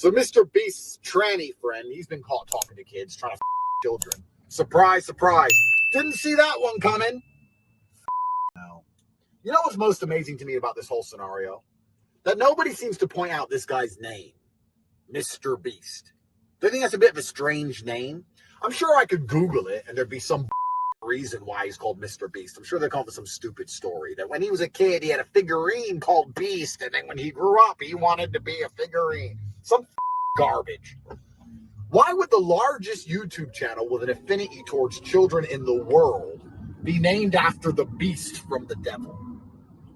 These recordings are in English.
So Mr. Beast's tranny friend, he's been caught talking to kids, trying to children. Surprise, surprise. Didn't see that one coming. No. You know what's most amazing to me about this whole scenario? That nobody seems to point out this guy's name, Mr. Beast. Do you think that's a bit of a strange name? I'm sure I could Google it and there'd be some reason why he's called Mr. Beast. I'm sure they're calling for some stupid story that when he was a kid, he had a figurine called Beast, and then when he grew up, he wanted to be a figurine. Some garbage. Why would the largest YouTube channel with an affinity towards children in the world be named after the beast from the devil?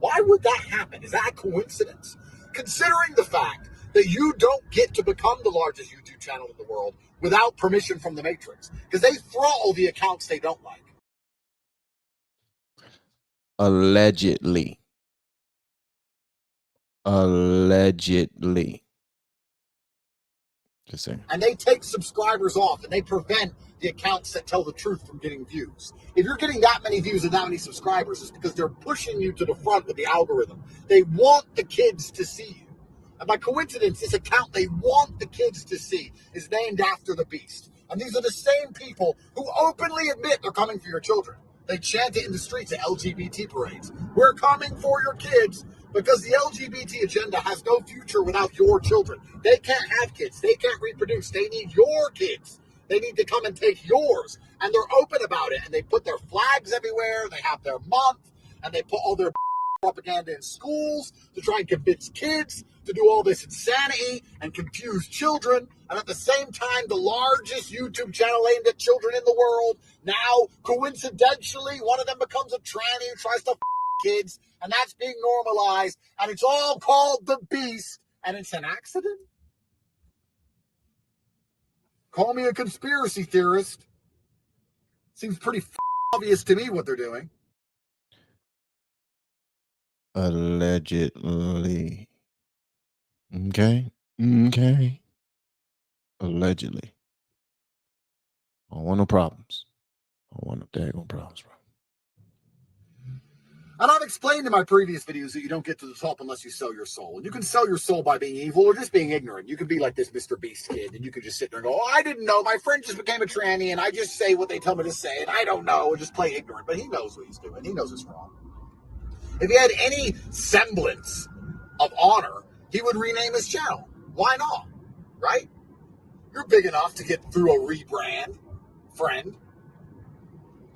Why would that happen? Is that a coincidence? Considering the fact that you don't get to become the largest YouTube channel in the world without permission from the Matrix, because they throttle the accounts they don't like. Allegedly. Allegedly. Just saying. And they take subscribers off, and they prevent the accounts that tell the truth from getting views. If you're getting that many views and that many subscribers, it's because they're pushing you to the front with the algorithm. They want the kids to see you. And by coincidence, this account they want the kids to see is named after the beast. And these are the same people who openly admit they're coming for your children. They chant it in the streets at LGBT parades. We're coming for your kids because the LGBT agenda has no future without your children. They can't have kids. They can't reproduce. They need your kids. They need to come and take yours. And they're open about it. And they put their flags everywhere. They have their month. And they put all their propaganda in schools to try and convince kids to do all this insanity and confuse children. And at the same time, the largest YouTube channel aimed at children in the world, now, coincidentally, one of them becomes a tranny who tries to kids, and that's being normalized, and it's all called the Beast, and it's an accident? Call me a conspiracy theorist. Seems pretty obvious to me what they're doing. Allegedly. Okay. Okay. Allegedly. I don't want no problems. I don't want no daggone problems, bro. And I've explained in my previous videos that you don't get to the top unless you sell your soul. And you can sell your soul by being evil or just being ignorant. You can be like this Mr. Beast kid, and you can just sit there and go, oh, I didn't know. My friend just became a tranny, and I just say what they tell me to say, and I don't know, and just play ignorant. But he knows what he's doing. He knows it's wrong. If he had any semblance of honor, he would rename his channel. Why not? Right? You're big enough to get through a rebrand, friend.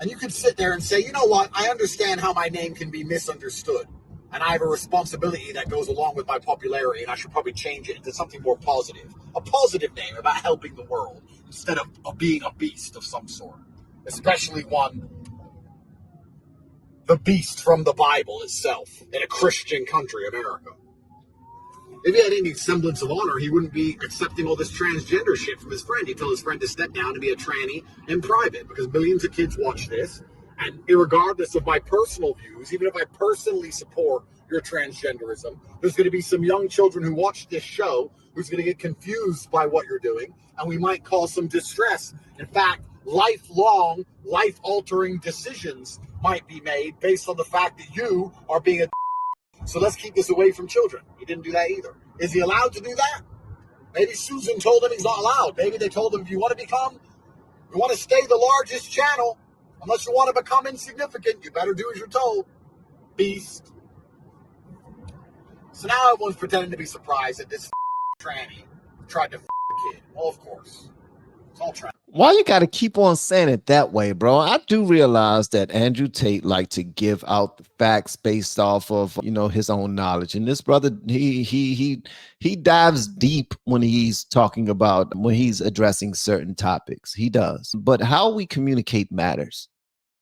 And you can sit there and say, you know what? I understand how my name can be misunderstood. And I have a responsibility that goes along with my popularity, and I should probably change it into something more positive. A positive name about helping the world instead of being a beast of some sort. Especially one, the beast from the Bible itself, in a Christian country, America. If he had any semblance of honor, he wouldn't be accepting all this transgender shit from his friend. He'd tell his friend to step down and be a tranny in private, because millions of kids watch this. And regardless of my personal views, even if I personally support your transgenderism, there's going to be some young children who watch this show who's going to get confused by what you're doing, and we might cause some distress. In fact, lifelong, life-altering decisions might be made based on the fact that you are being a... So let's keep this away from children. He didn't do that either. Is he allowed to do that? Maybe Susan told him he's not allowed. Maybe they told him, if you want to stay the largest channel, unless you want to become insignificant, you better do as you're told. Beast. So now everyone's pretending to be surprised that this tranny tried to a kid. Well, of course. It's all tranny. Why you got to keep on saying it that way, bro? I do realize that Andrew Tate liked to give out the facts based off of, you know, his own knowledge. And this brother, he dives deep when he's talking about, when he's addressing certain topics. He does. But how we communicate matters.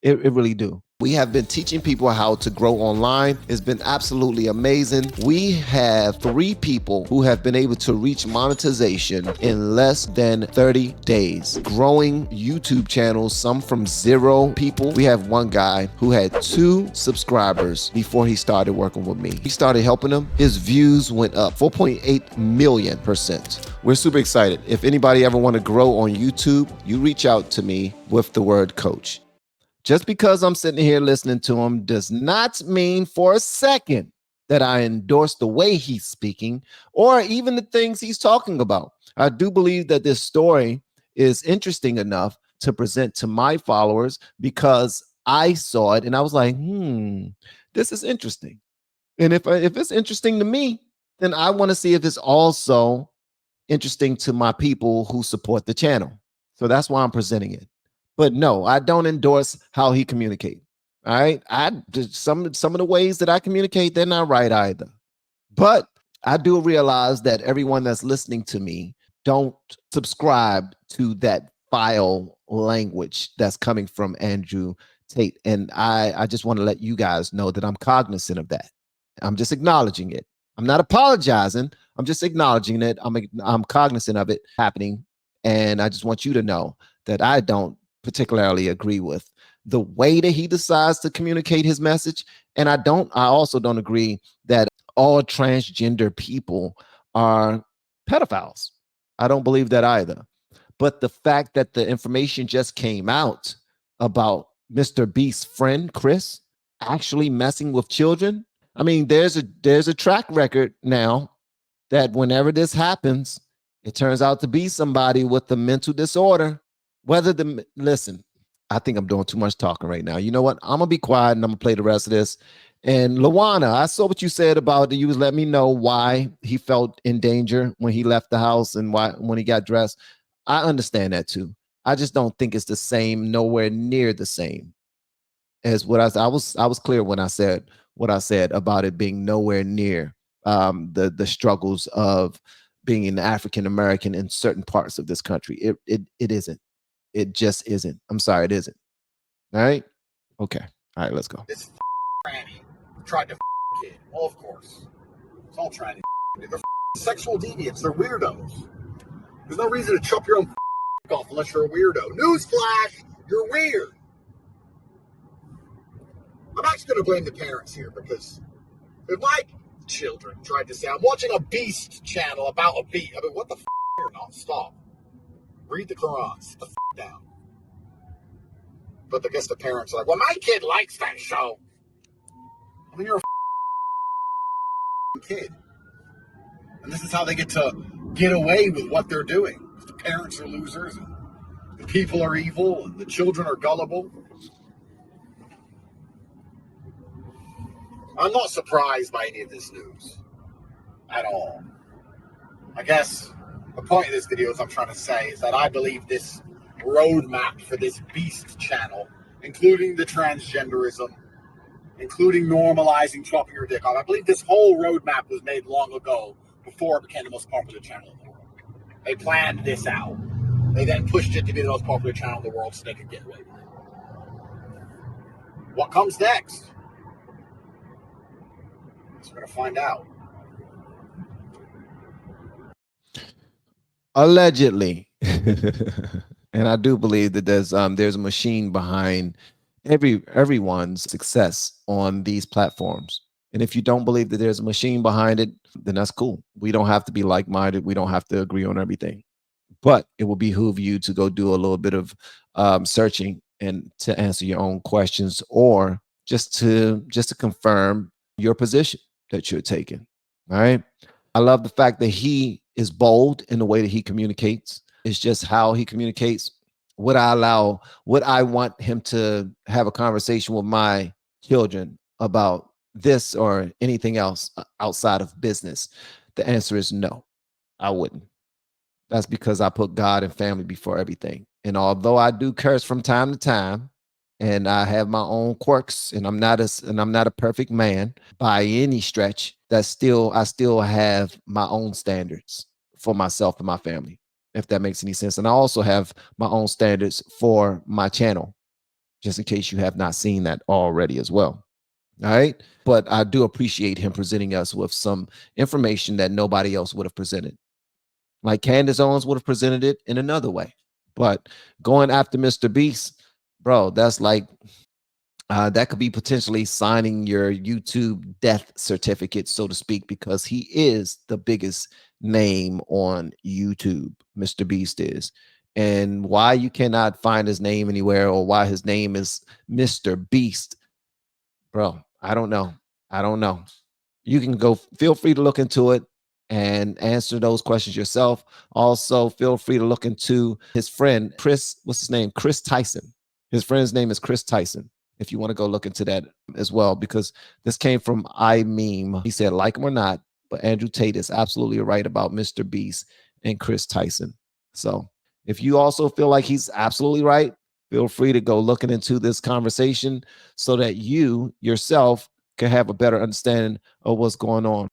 It really do. We have been teaching people how to grow online. It's been absolutely amazing. We have 3 people who have been able to reach monetization in less than 30 days. Growing YouTube channels, some from 0 people. We have one guy who had 2 subscribers before he started working with me. He started helping him. His views went up 4.8 million%. We're super excited. If anybody ever want to grow on YouTube, you reach out to me with the word coach. Just because I'm sitting here listening to him does not mean for a second that I endorse the way he's speaking or even the things he's talking about. I do believe that this story is interesting enough to present to my followers because I saw it and I was like, this is interesting. And if it's interesting to me, then I want to see if it's also interesting to my people who support the channel. So that's why I'm presenting it. But no, I don't endorse how he communicates. All right. Some of the ways that I communicate, they're not right either. But I do realize that everyone that's listening to me don't subscribe to that file language that's coming from Andrew Tate. And I just want to let you guys know that I'm cognizant of that. I'm just acknowledging it. I'm not apologizing. I'm just acknowledging it. I'm cognizant of it happening. And I just want you to know that I don't particularly agree with the way that he decides to communicate his message. And I also don't agree that all transgender people are pedophiles. I don't believe that either. But the fact that the information just came out about Mr. Beast's friend, Chris, actually messing with children. I mean, there's a track record now that whenever this happens, it turns out to be somebody with a mental disorder. Listen, I think I'm doing too much talking right now. You know what? I'm gonna be quiet and I'm gonna play the rest of this. And Lawana, I saw what you said about you was letting me know why he felt in danger when he left the house and why when he got dressed. I understand that too. I just don't think it's the same, nowhere near the same as what I was clear when I said what I said about it being nowhere near the struggles of being an African American in certain parts of this country. It isn't. It just isn't. I'm sorry, it isn't. All right. Okay. All right. Let's go. This tranny tried to kid. Well, of course. It's all tranny. They're sexual deviants. They're weirdos. There's no reason to chop your own off unless you're a weirdo. Newsflash, you're weird. I'm actually going to blame the parents here because if my children tried to say, I'm watching a beast channel about a beast, I mean, what the f*** here? No, stop. Read the Quran. Sit the f*** down. But I guess the parents are like, well, my kid likes that show. I mean, you're a kid. And this is how they get to get away with what they're doing. The parents are losers, and the people are evil, and the children are gullible. I'm not surprised by any of this news at all. I guess the point of this video, as I'm trying to say, is that I believe this roadmap for this beast channel, including the transgenderism, including normalizing chopping your dick off, I believe this whole roadmap was made long ago before it became the most popular channel in the world. They planned this out. They then pushed it to be the most popular channel in the world so they could get away with it. What comes next? We're going to find out. Allegedly. And I do believe that there's a machine behind everyone's success on these platforms. And if you don't believe that there's a machine behind it, then that's cool. We don't have to be like-minded. We don't have to agree on everything. But it will behoove you to go do a little bit of searching and to answer your own questions, or just to confirm your position that you're taking. All right. I love the fact that he is bold in the way that he communicates. It's just how he communicates. Would I want him to have a conversation with my children about this or anything else outside of business? The answer is no, I wouldn't. That's because I put God and family before everything. And although I do curse from time to time, and I have my own quirks, and I'm not a perfect man by any stretch, I still have my own standards for myself and my family, if that makes any sense. And I also have my own standards for my channel, just in case you have not seen that already as well. All right. But I do appreciate him presenting us with some information that nobody else would have presented. Like Candace Owens would have presented it in another way. But going after Mr. Beast, bro, that's like that could be potentially signing your YouTube death certificate, so to speak, because he is the biggest name on YouTube. Mr. Beast is. And why you cannot find his name anywhere, or why his name is Mr. Beast, bro, I don't know. I don't know. You can go, feel free to look into it and answer those questions yourself. Also, feel free to look into his friend, Chris, what's his name? Chris Tyson. His friend's name is Chris Tyson. If you want to go look into that as well, because this came from iMeme. He said, like him or not, but Andrew Tate is absolutely right about Mr. Beast and Chris Tyson. So if you also feel like he's absolutely right, feel free to go looking into this conversation so that you yourself can have a better understanding of what's going on.